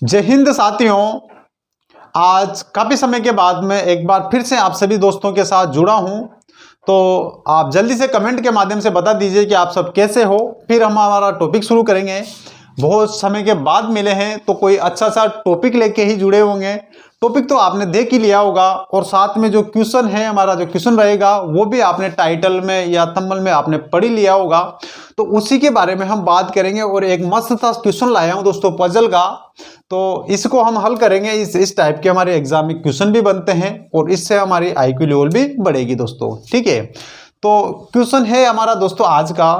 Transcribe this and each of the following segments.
जय हिंद साथियों। आज काफ़ी समय के बाद मैं एक बार फिर से आप सभी दोस्तों के साथ जुड़ा हूं, तो आप जल्दी से कमेंट के माध्यम से बता दीजिए कि आप सब कैसे हो। फिर हम हमारा टॉपिक शुरू करेंगे। बहुत समय के बाद मिले हैं तो कोई अच्छा सा टॉपिक लेके ही जुड़े होंगे। टॉपिक तो आपने देख ही लिया होगा और साथ में जो क्वेश्चन है, हमारा जो क्वेश्चन रहेगा वो भी आपने टाइटल में या थंबनेल में आपने पढ़ ही लिया होगा। तो उसी के बारे में हम बात करेंगे और एक मस्त सा क्वेश्चन लाया हूं दोस्तों, पजल का। तो इसको हम हल करेंगे। इस टाइप के हमारे एग्जाम में क्वेश्चन भी बनते हैं और इससे हमारी IQ लेवल भी बढ़ेगी दोस्तों, ठीक है। तो क्वेश्चन है हमारा दोस्तों आज का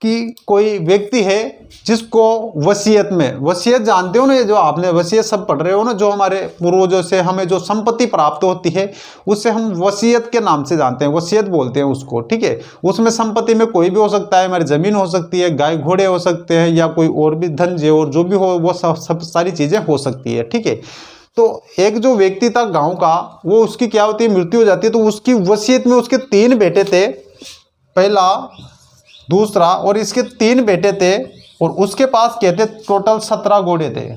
कि कोई व्यक्ति है जिसको वसीयत में, वसीयत जानते हो ना, ये जो आपने वसीयत सब पढ़ रहे हो ना, जो हमारे पूर्वजों से हमें जो संपत्ति प्राप्त होती है उससे हम वसीयत के नाम से जानते हैं, वसीयत बोलते हैं उसको, ठीक है। उसमें संपत्ति में कोई भी हो सकता है, हमारी जमीन हो सकती है, गाय घोड़े हो सकते हैं, या कोई और भी धन और जो भी हो वो सब सारी चीजें हो सकती है, ठीक है। तो एक जो व्यक्ति था गांव का, वो उसकी क्या होती है, मृत्यु हो जाती है। तो उसकी वसीयत में उसके 3 बेटे थे, पहला, दूसरा, और इसके 3 बेटे थे और उसके पास कहते टोटल 17 घोड़े थे।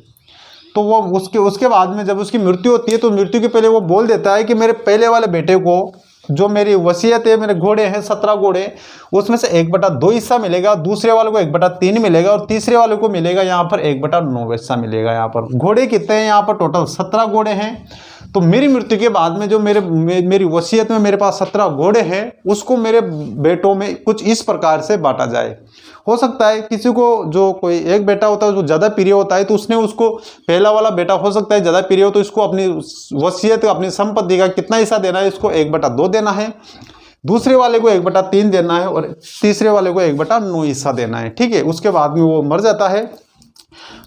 तो वो उसके बाद में जब उसकी मृत्यु होती है तो मृत्यु के पहले वो बोल देता है कि मेरे पहले वाले बेटे को जो मेरी वसीयत है, मेरे घोड़े हैं 17 घोड़े, उसमें से 1/2 हिस्सा मिलेगा, दूसरे वाले को 1/3 मिलेगा और तीसरे वाले को मिलेगा यहाँ पर 1/9 हिस्सा मिलेगा। यहाँ पर घोड़े कितने हैं, यहाँ पर टोटल 17 घोड़े हैं। तो मेरी मृत्यु के बाद में जो मेरी वसीयत में मेरे पास 17 घोड़े हैं, उसको मेरे बेटों में कुछ इस प्रकार से बांटा जाए। हो सकता है किसी को जो कोई एक बेटा होता है जो ज़्यादा प्रिय होता है, तो उसने उसको, पहला वाला बेटा हो सकता है ज़्यादा प्रिय हो, तो इसको अपनी वसीयत, अपनी संपत्ति का कितना हिस्सा देना है, इसको 1/2 देना है, दूसरे वाले को 1/3 देना है और तीसरे वाले को 1/9 हिस्सा देना है, ठीक है। उसके बाद में वो मर जाता है।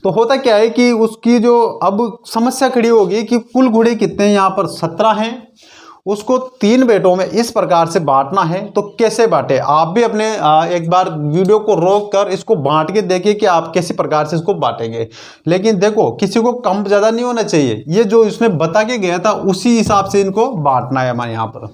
तो होता क्या है कि उसकी जो अब समस्या खड़ी होगी कि कुल घोड़े कितने हैं, यहाँ पर 17 हैं, उसको 3 बेटों में इस प्रकार से बांटना है। तो कैसे बांटे, आप भी अपने एक बार वीडियो को रोक कर इसको बांट के देखिए कि आप कैसी प्रकार से इसको बांटेंगे। लेकिन देखो, किसी को कम ज़्यादा नहीं होना चाहिए, ये जो इसमें बता के गया था उसी हिसाब से इनको बांटना है हमारे यहाँ पर।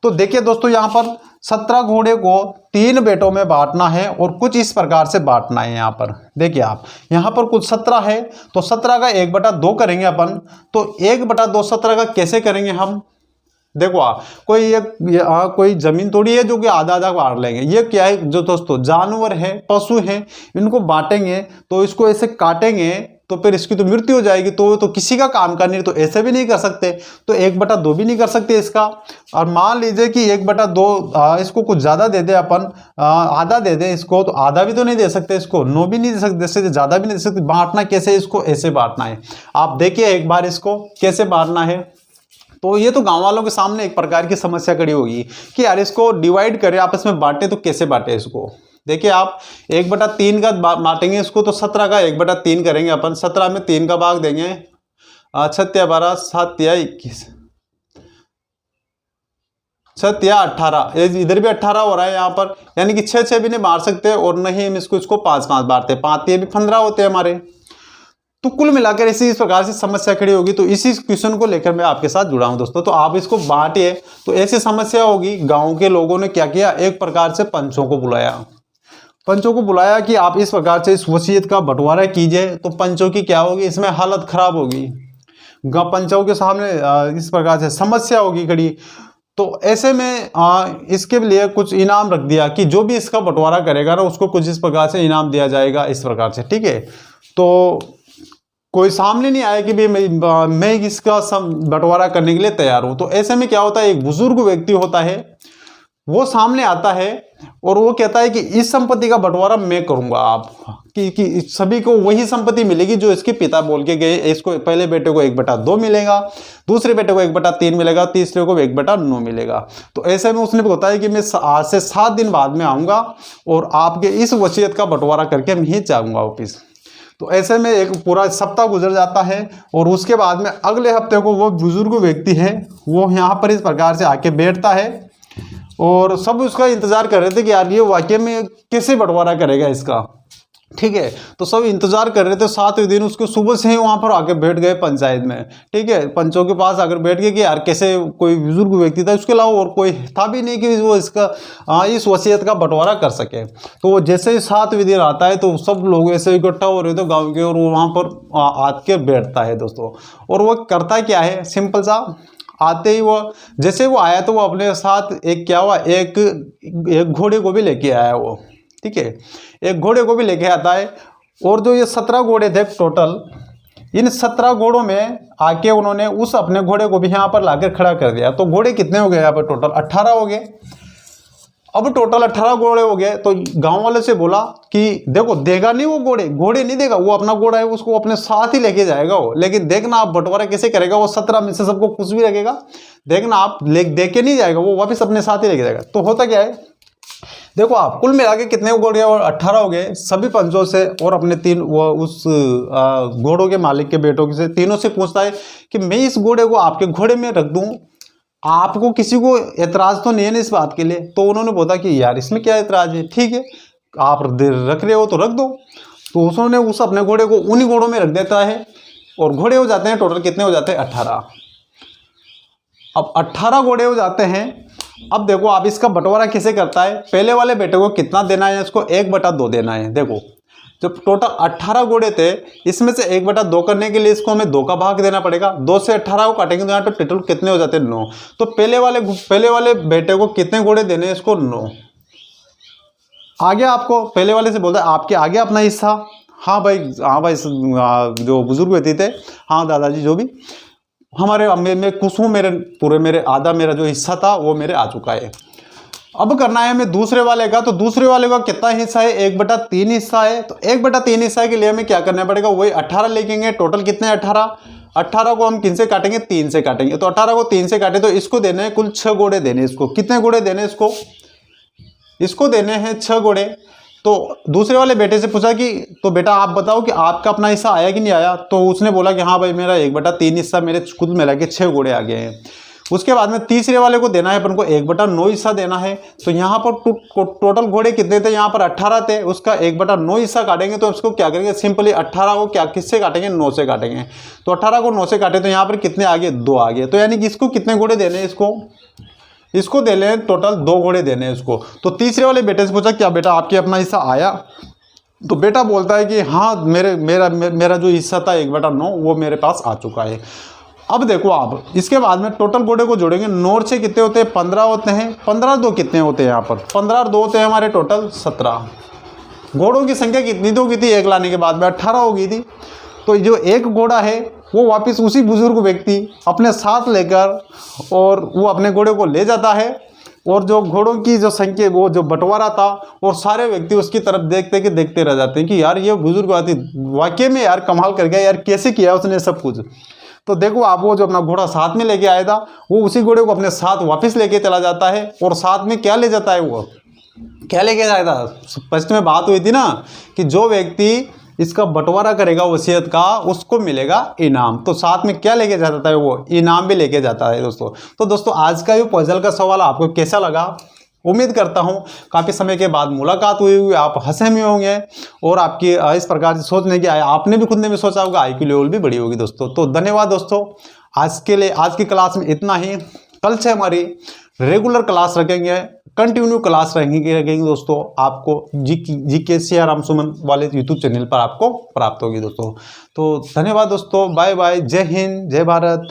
तो देखिए दोस्तों, यहाँ पर 17 घोड़े को 3 बेटों में बांटना है और कुछ इस प्रकार से बांटना है। यहाँ पर देखिए आप, यहाँ पर कुछ 17 है तो 17 का 1/2 करेंगे अपन। तो 1/2 17 का कैसे करेंगे हम, देखो आप, कोई जमीन थोड़ी है जो कि आधा आधा बांट लेंगे। ये क्या है, जो दोस्तों जानवर है, पशु हैं, इनको बांटेंगे तो इसको ऐसे काटेंगे तो फिर इसकी तो मृत्यु हो जाएगी। तो किसी का काम का नहीं, तो ऐसे भी नहीं कर सकते, तो 1/2 भी नहीं कर सकते इसका। और मान लीजिए कि 1/2 इसको कुछ ज़्यादा दे दे अपन, आधा दे दे इसको, तो आधा भी तो नहीं दे सकते, इसको 9 भी नहीं दे सकते, ज़्यादा भी नहीं दे सकते। बांटना कैसे, इसको ऐसे बांटना है। आप देखिए एक बार इसको कैसे बांटना है। तो ये तो गांव वालों के सामने एक प्रकार की समस्या खड़ी होगी कि यार इसको डिवाइड करें, आपस में बांटे, तो कैसे बांटे इसको। देखिए आप, 1/3 का बांटेंगे इसको, तो 17 का 1/3 करेंगे अपन। 17 में 3 का भाग देंगे, 6 12 7 21, 7 18, इधर भी 18 हो रहा है यहाँ पर, यानी कि 6 भी नहीं मार सकते और नहीं हम इसको 5 बांटते, 5 भी 15 होते हैं हमारे। तो कुल मिलाकर इस प्रकार से समस्या खड़ी होगी। तो इसी क्वेश्चन को लेकर मैं आपके साथ जुड़ा हूं दोस्तों। तो आप इसको बांटिए, तो ऐसी समस्या होगी। गांव के लोगों ने क्या किया, एक प्रकार से पंचों को बुलाया कि आप इस प्रकार से इस वसीयत का बंटवारा कीजिए। तो पंचों की क्या होगी, इसमें हालत खराब होगी, पंचों के सामने इस प्रकार से समस्या होगी खड़ी। तो ऐसे में इसके लिए कुछ इनाम रख दिया कि जो भी इसका बंटवारा करेगा ना, उसको कुछ इस प्रकार से इनाम दिया जाएगा, इस प्रकार से, ठीक है। तो कोई सामने नहीं आया कि भाई मैं इसका बंटवारा करने के लिए तैयार हूं। तो ऐसे में क्या होता है, एक बुजुर्ग व्यक्ति होता है, वो सामने आता है और वो कहता है कि इस संपत्ति का बंटवारा मैं करूंगा, आप कि सभी को वही संपत्ति मिलेगी जो इसके पिता बोल के गए। इसको पहले बेटे को 1/2 मिलेगा, दूसरे बेटे को 1/3 मिलेगा, तीसरे को 1/9 मिलेगा। तो ऐसे में उसने बताया कि मैं आज से 7 दिन बाद में आऊंगा और आपके इस वसीयत का बंटवारा करके मैं ही जाऊंगा ऑफिस। तो ऐसे में एक पूरा सप्ताह गुजर जाता है और उसके बाद में अगले हफ्ते को वो बुजुर्ग व्यक्ति है, वो यहाँ पर इस प्रकार से आके बैठता है और सब उसका इंतजार कर रहे थे कि यार ये वाकई में कैसे बंटवारा करेगा इसका। ठीक है। तो सब इंतजार कर रहे थे। 7वें दिन उसके सुबह से ही वहां पर आके बैठ गए पंचायत में, ठीक है। पंचों के पास आकर बैठ गए कि यार कैसे कोई बुजुर्ग व्यक्ति था, उसके अलावा और कोई था भी नहीं कि वो इसका इस वसीयत का बंटवारा कर सके। तो वो जैसे ही 7वें दिन आता है तो सब लोग ऐसे इकट्ठा हो रहे थे गाँव के, और वो वहाँ पर आके बैठता है दोस्तों। और वो करता क्या है, सिंपल सा, आते ही वो जैसे वो आया तो वो अपने साथ एक क्या हुआ, एक घोड़े को भी लेके आया वो, ठीक है। एक घोड़े को भी लेके आता है। और जो ये 17 घोड़े थे टोटल, इन 17 घोड़ों में आके उन्होंने उस अपने घोड़े को भी यहाँ पर लाकर खड़ा कर दिया। तो घोड़े कितने हो गए यहाँ पर, टोटल 18 हो गए। अब टोटल 18 घोड़े हो गए। तो गांव वाले से बोला कि देखो, देगा नहीं वो घोड़े नहीं देगा, वो अपना घोड़ा है उसको अपने साथ ही लेके जाएगा वो, लेकिन देखना आप बंटवारा कैसे करेगा, वो 17 में से सबको कुछ भी रखेगा, देखना आप दे के नहीं जाएगा, वो वापस अपने साथ ही लेके जाएगा। तो होता क्या है, देखो आप कुल मिला के कितने घोड़े, और 18 हो गए। सभी पंचों से और अपने उस घोड़ों के मालिक के बेटों से, तीनों से पूछता है कि मैं इस घोड़े को आपके घोड़े में रख दूं, आपको किसी को एतराज तो नहीं है ना इस बात के लिए। तो उन्होंने बोला कि यार इसमें क्या एतराज है, ठीक है आप रख रहे हो तो रख दो। तो उन्होंने उस अपने घोड़े को उन्हीं घोड़ों में रख देता है, और घोड़े हो जाते हैं टोटल कितने हो जाते हैं, 18। अब 18 घोड़े हो जाते हैं। अब देखो आप इसका बंटवारा कैसे करता है, पहले वाले बेटे को कितना देना है, इसको 1/2 देना है। देखो जब टोटल 18 घोड़े थे, इसमें से 1/2 करने के लिए इसको हमें 2 का भाग देना पड़ेगा। 2 से 18 को काटेंगे तो यहाँ पे टोटल कितने हो जाते हैं, 9। तो पहले वाले बेटे को कितने घोड़े देने, इसको 9। आगे आपको पहले वाले से बोलता है आपके आगे अपना हिस्सा। हाँ भाई जो बुजुर्ग व्यक्ति थे, हाँ दादाजी जो भी, हमारे मैं खुश हूँ, मेरे आधा मेरा जो हिस्सा था वो मेरे आ चुका है। अब करना है हमें दूसरे वाले का। तो दूसरे वाले का कितना हिस्सा है, 1/3 हिस्सा है। तो 1/3 हिस्सा के लिए हमें क्या करना पड़ेगा, वही 18 लेंगे। टोटल कितने 18 को हम किन से काटेंगे, 3 से काटेंगे। तो 18 को 3 से काटे तो इसको देने हैं कुल 6 घोड़े देने। इसको कितने घोड़े देने, इसको देने हैं 6 घोड़े। तो दूसरे वाले बेटे से पूछा कि तो बेटा आप बताओ कि आपका अपना हिस्सा आया कि नहीं आया। तो उसने बोला कि हाँ भाई मेरा 1/3 हिस्सा मेरे कुल मिला के 6 घोड़े आ गए हैं। उसके बाद में तीसरे वाले को देना है अपन को 1/9 हिस्सा देना है। तो यहाँ पर टोटल घोड़े कितने थे, यहाँ पर 18 थे, उसका 1/9 हिस्सा काटेंगे। तो इसको क्या करेंगे, सिंपली 18 को क्या किससे काटेंगे, 9 से काटेंगे। तो 18 को 9 से काटे तो यहाँ पर कितने आ गए, 2 आ गए। तो यानी कि इसको कितने घोड़े देने हैं, इसको दे लें टोटल 2 घोड़े देने हैं इसको। तो तीसरे वाले बेटे से पूछा क्या बेटा आपके अपना हिस्सा आया। तो बेटा बोलता है कि हाँ मेरा जो हिस्सा था 1/9 वो मेरे पास आ चुका है। अब देखो आप इसके बाद में टोटल घोड़े को जोड़ेंगे। 9 से कितने होते हैं, 15 होते हैं। 15 2 कितने होते हैं, यहाँ पर 15 और 2 होते हैं हमारे टोटल 17। घोड़ों की संख्या कितनी तो होगी थी, 1 लाने के बाद में 18 हो गई थी। तो जो एक घोड़ा है वो वापस उसी बुजुर्ग व्यक्ति अपने साथ लेकर और वो अपने घोड़े को ले जाता है। और जो घोड़ों की जो संख्या, वो जो बंटवारा था, और सारे व्यक्ति उसकी तरफ देखते रह जाते हैं कि यार ये बुजुर्ग वाकई में यार कमाल कर गया, यार कैसे किया उसने सब कुछ। तो देखो आप वो जो अपना घोड़ा साथ में लेके आया था, वो उसी घोड़े को अपने साथ वापस लेके चला जाता है। और साथ में क्या ले जाता है, वो क्या लेके जाता है, फर्स्ट में बात हुई थी ना कि जो व्यक्ति इसका बंटवारा करेगा वसीयत का, उसको मिलेगा इनाम। तो साथ में क्या लेके जाता है, वो इनाम भी लेके जाता है दोस्तों। तो दोस्तों आज का ये पजल का सवाल आपको कैसा लगा, उम्मीद करता हूँ काफ़ी समय के बाद मुलाकात हुई आप हंसे में होंगे, और आपकी इस प्रकार से सोचने की आपने भी खुद ने भी सोचा होगा, आई क्यू लेवल भी बढ़ी होगी दोस्तों। तो धन्यवाद दोस्तों, आज की क्लास में इतना ही। कल से हमारी रेगुलर क्लास रखेंगे, कंटिन्यू क्लास रहेंगे दोस्तों। आपको जीके सियाराम सुमन वाले यूट्यूब चैनल पर आपको प्राप्त होगी दोस्तों। तो धन्यवाद दोस्तों, बाय बाय, जय हिंद, जय भारत।